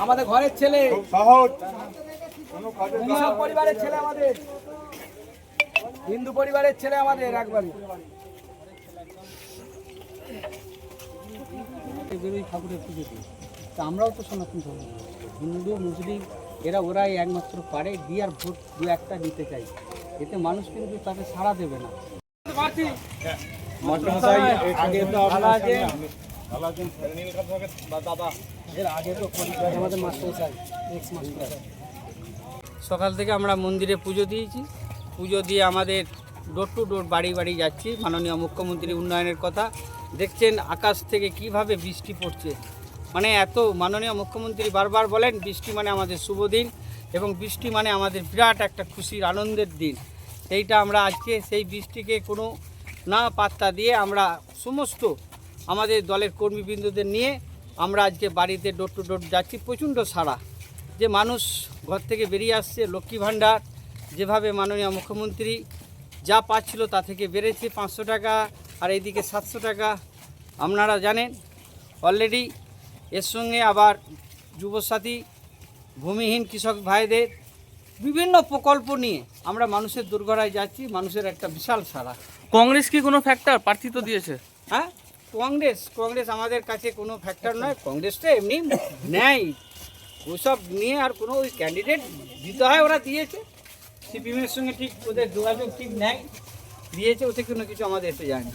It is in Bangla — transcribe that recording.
আমাদের ঘরের ছেলে, সহজ কৃষক পরিবারের ছেলে, আমাদের হিন্দু পরিবারের ছেলে, আমাদের একবারই বেরোই ঠাকুরের পুজো দিই। তা আমরাও তো সনাতন ধর্ম, হিন্দু মুসলিম ওরাই একমাত্র পারে দিয়ে আর ভোট দু একটা দিতে চাই, এতে মানুষ কিন্তু তাকে সাড়া দেবে না। সকাল থেকে আমরা মন্দিরে পুজো দিয়েছি, পুজো দিয়ে আমাদের ডোর টু ডোর বাড়ি বাড়ি যাচ্ছি। মাননীয় মুখ্যমন্ত্রী উন্নয়নের কথা দেখছেন, আকাশ থেকে কিভাবে বৃষ্টি পড়ছে, মানে এত মাননীয় মুখ্যমন্ত্রী বারবার বলেন বৃষ্টি মানে আমাদের শুভ দিন এবং বৃষ্টি মানে আমাদের বিরাট একটা খুশির আনন্দের দিন। সেইটা আমরা আজকে সেই বৃষ্টিকে কোনো না পাত্তা দিয়ে আমরা সমস্ত আমাদের দলের কর্মীবৃন্দদের নিয়ে আমরা আজকে বাড়িতে ডোর টু ডোর যাচ্ছি। প্রচণ্ড সাড়া, যে মানুষ ঘর থেকে বেরিয়ে আসছে। লক্ষ্মী ভাণ্ডার যেভাবে মাননীয় মুখ্যমন্ত্রী যা পাচ্ছিল তা থেকে বেড়েছে 500 টাকা, আর এইদিকে 700 টাকা আপনারা জানেন অলরেডি। এর সঙ্গে আবার যুবসাথী, ভূমিহীন কৃষক ভাইদের বিভিন্ন প্রকল্প নিয়ে আমরা মানুষের দুর্গড়ায় যাচ্ছি। মানুষের একটা বিশাল সাড়া। কংগ্রেস কি কোনো ফ্যাক্টর প্রার্থী তো দিয়েছে? হ্যাঁ, কংগ্রেস আমাদের কাছে কোনো ফ্যাক্টর নয়। কংগ্রেসটা এমনি নেয়, ওসব নিয়ে আর কোনো ওই ক্যান্ডিডেট দিতে হয়, ওরা দিয়েছে। সিপিএমের সঙ্গে ঠিক ওদের যোগাযোগ ঠিক নেয়, দিয়েছে, ওতে কোনো কিছু আমাদের এসে যায় না।